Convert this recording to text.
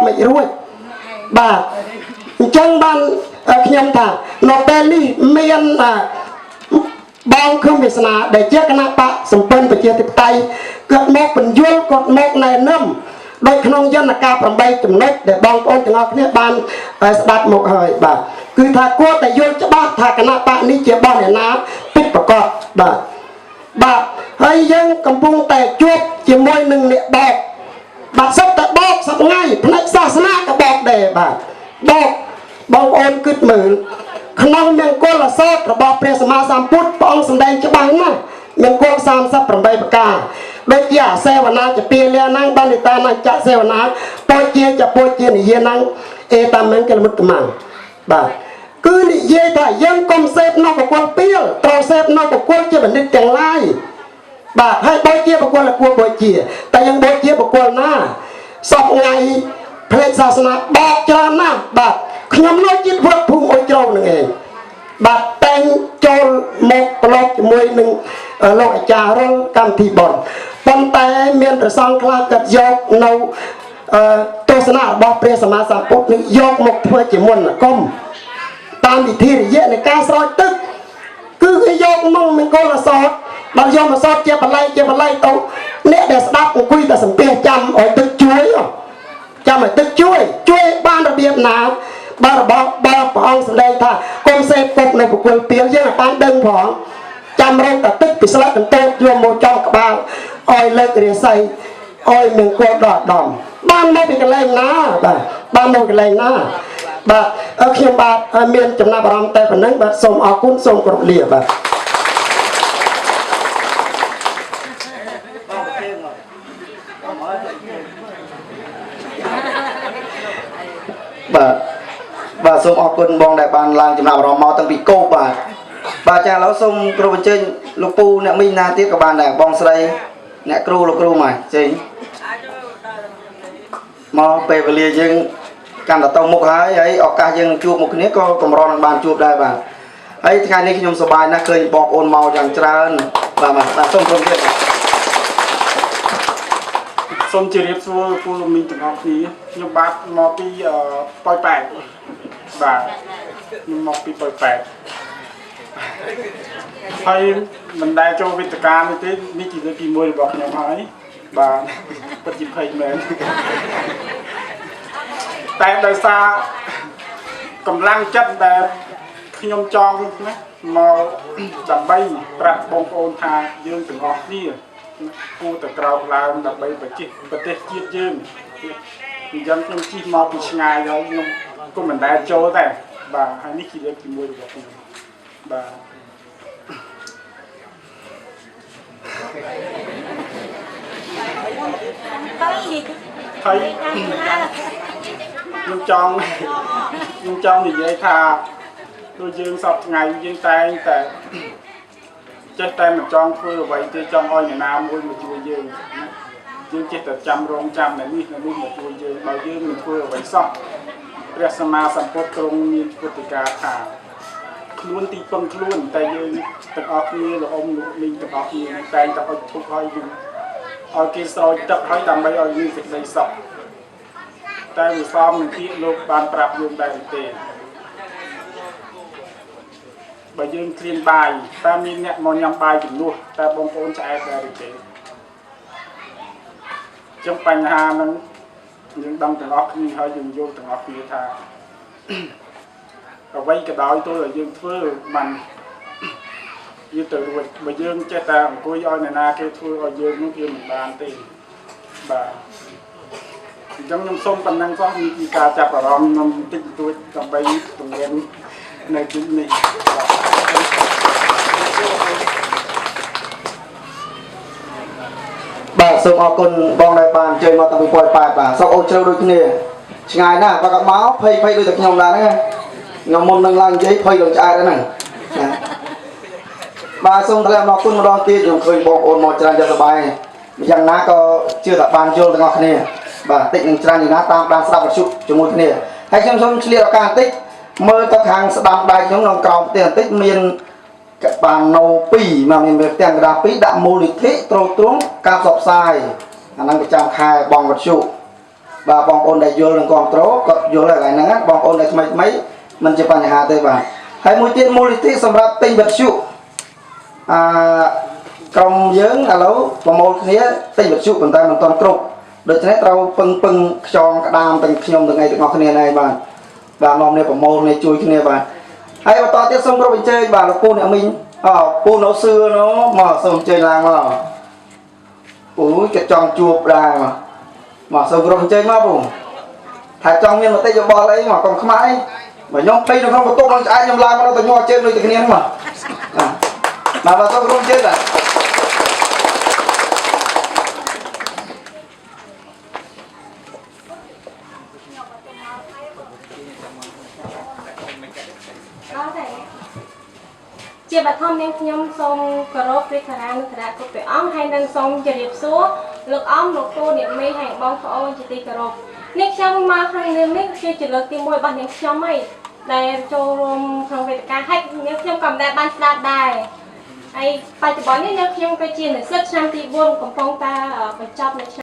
មិនរួចបាទអញ្ចឹងបានខ្ញុំថានៅពេលនេះមានបងឃើញវាសនាដែលជាគណៈបកសម្ព័ន្ធប្រជាធិបតេយ្យគាត់មកបញ្យល់គាត់មកណែនាំដោយក្នុងយន្តការ8ចំណុចដែលបងប្អូនទាំងអស់គ្នាបានស្ដាប់មកហើយបាទគឺថាគួរតែយល់ច្បាស់ថាគណៈបកនេះជាបងអ្នកណាពិតប្រាកដបាទហើយយើងកំពុងតែជួបជាមួយនឹងអ្នកបកបាទសិតតែបកសប្ងៃផ្នែកសាសនាក៏បកដែរបាទបកបងប្អូនគិតមើលក្នុងមង្គលសោតរបស់ព្រះសម្មាសម្ពុទ្ធព្រះអង្គសម្ដែងច្បាស់ណាស់មង្គល38ប្រការដូចជាអសេវនាចពាលាណាំងបាននិតានចសេវនាពោជាចពោជានិយាណាំងអេតាមង្គលមុតកំងបាទគឺនិយាយថាយើងកុំសេពនៅបុគ្គលពីលត្រូវសេពនៅបុគ្គលជាបណ្ឌិតទាំងឡាយបាទហើយបូជាបុគ្គលគួរបូជាតែយើងបូជាបុគ្គលណាសពថ្ងៃផ្លេចសាសនាបកច្រើនណាស់បាទខ្ញុំនៅជាតិវត្តភូមិអុយជ្រៅនឹងឯងបាទតែងចូលមកប្រឡប់ជាមួយនឹងលោកអាចារ្យរលកម្មវិធីបនប៉ុន្តែមានប្រសងខ្លះក៏យកនៅទស្សនៈរបស់ព្រះសម្មាសម្ពុទ្ធនេះយកមកធ្វើជាមន្តអាគមតាមវិធីរយៈនៃការស្រោចទឹកគឺគេយកមកមង្គលសោតដល់យកមកសោតជាបល័យទៅអ្នកដែលស្ដាប់អង្គុយតែសំពះចាំឲ្យទឹកជួយចាំឲ្យទឹកជួយបានរបៀបណាបាទរបស់ព្រះអង្គសម្ដែងថាកុំសេពពុកនៅបុគ្គលពីលយើងអាចបានដឹងផងចាំរងតែទឹកពីស្លឹកកន្ទោកយកមកចំក្បាលឲ្យលើករាសីឲ្យមង្គលដល់ដំបានមកពីកន្លែងណាបាទបានមកកន្លែងណាបាទខ្ញុំបាទមានចំណាប់អារម្មណ៍តែប៉ុណ្្នឹងបាទសូមអរគុណសូមគោរពលាបាទបាទសូមអរគុណបងដែលបានឡើងចំណាប់អារម្មណ៍មកតាំងពីកោបបាទចាឥឡូវសូមគ្រូបញ្ចេញលោកពូអ្នកមីងណាទៀតក៏បានដែរបងស្រីអ្នកគ្រូលោកគ្រូមកចេញមកពេលវេលាយើងកាន់តែទៅមុខហើយឱកាសយើងជួបមុខគ្នាក៏កម្រនឹងបានជួបដែរបាទហើយថ្ងៃនេះខ្ញុំសប្បាយណាស់ឃើញបងប្អូនមកយ៉ាងច្រើនបាទសូមព្រមទៀតសូមជម្រាបសួរពូលោកមីងទាំងអស់គ្នាខ្ញុំបាទមកពីប៉ោយប៉ែតបាទខ្ញុំមកពីប៉ោយប៉ែតហើយមិនដែលចូលវេទិកានេះទេនេះជាលើកទី1របស់ខ្ញុំហើយបាទពិតជាភ័យមែនតែដោយសារកម្លាំងចិត្តដែលខ្ញុំចង់ណាមកដើម្បីប្រាប់បងប្អូនថាយើងទាំងអស់គ្នាគួរតែក្រោកឡើងដើម្បីប្រទេសជាតិយើងអញ្ចឹងខ្ញុំជិះមកពីឆ្ងាយហើយខ្ញុំក៏មិនដែលចូលដែរបាទហើយនេះជាលើកទី1របស់ខ្ញុំបាទហើយខ្ញុំចង់និយាយថាដូចយើងសពថ្ងៃយើងតែងតែចេះតែមិនចង់ធ្វើអ្វីទេចង់ឲ្យអ្នកណាមួយមកជួយយើងចេះតែចាំរងចាំអ្នកនេះមកជួយយើងបើយើងមិនធ្វើអ្វីសោះព្រះសម្មាសម្ពុទ្ធទ្រង់មានពុទ្ធិកាថាខ្លួនទីពឹងខ្លួនតែយើងទាំងអស់គ្នាលោកអ៊ំលោកមីងទាំងអស់គ្នាតែងតែអុជធូបឲ្យយើងឲ្យគេស្រោចទឹកឲ្យដើម្បីឲ្យយើងសេចក្តីសុខតែវាសមនឹងពាក្យលោកបានប្រាប់យើងដែរទេបើយើងគ្រានបាយតើមានអ្នកមកញ៉ាំបាយជំនួសតើបងប្អូនឆ្អែតដែរទេចឹងបញ្ហាហ្នឹងយើងដឹងទាំងអស់គ្នាហើយយើងយល់ទាំងអស់គ្នាថាអ្វីក៏ដោយទោះតែយើងធ្វើបានយើងទៅរួចបើយើងចេះតែអង្គុយឲ្យអ្នកណាគេធ្វើឲ្យយើងនោះវាមិនបានទេបាទអញ្ចឹងខ្ញុំសូមប៉ុណ្ណឹងសោះមានពីការចាប់អារម្មណ៍ខ្ញុំតិចតួចដើម្បីពង្រៀននៅទីនេះបាទសូមអរគុណបងដែលបានអញ្ជើញមកតាំងពីប៉ោយប៉ែតបាទសូមអូនជ្រៅដូចគ្នាឆ្ងាយណាស់បើក៏មកភ័យដូចតែខ្ញុំដែរហ្នឹងខ្ញុំមុននឹងឡើងនិយាយភ័យនឹងឆ្អែតហ្នឹងបាទសូមថ្លែងអំណរគុណម្ដងទៀតខ្ញុំឃើញបងប្អូនមកច្រើនយ៉ាងសប្បាយយ៉ាងណាក៏ជឿថាបានយល់ទាំងអស់គ្នាបាទតិចនឹងច្រើនយ៉ាងណាតាមដានស្ដាប់វិទ្យុជាមួយគ្នាហើយខ្ញុំសូមឆ្លៀតឱកាសបន្តិចមើលទៅខាងស្ដាំដៃខ្ញុំក្នុងក្រោមផ្ទះបន្តិចមានបានណូ2មកមានផ្ទាំងកណ្ដាល2ដាក់មូលនិធិត្រួតត្រងការផ្សព្វផ្សាយអាហ្នឹងប្រចាំខែបងវិទ្យុ bà bong ôn đại vô lần con trố có vô lại năng á bong ôn đại mấy mình chỉ bằng hạ tới bà hay mũi tiên mô lịch sầm rạp tinh vật sụ trong dưỡng là lâu và một nghĩa tinh vật sụ còn tay mình toàn trục được thế tao pưng cho cả đam từng nhom từ ngày từ ngọc này bà và mong này của môn này chui kia bà hay bà to tiếp xong rồi chơi bà là cô nhà mình cô nó xưa nó mở xong chơi làng mà ủi cái tròn chuột ra mà xong rồi chơi mà bụng thà trong miền mà tây cho bò lấy mà còn không ai mà nhóm tây nó không có tốt nó ai nhóm làm nó tự nhau chơi với tự nhiên mà xong rồi chơi rồi chia bát thom nên nhom song cờ với thà nước thà có phải ong hay đang song chè điệp số lực ong lực cô điểm mây hàng bong phở ong chỉ tì cờ nick trong mà hàng nên mấy chơi chỉ lực tìm môi bằng những trong mày đây cho hàng về cả hack nếu trong cầm đại ban đa đài ai phải chỉ bỏ những nhom cái chuyện này rất sang tì buôn còn phong ta ở bên trong này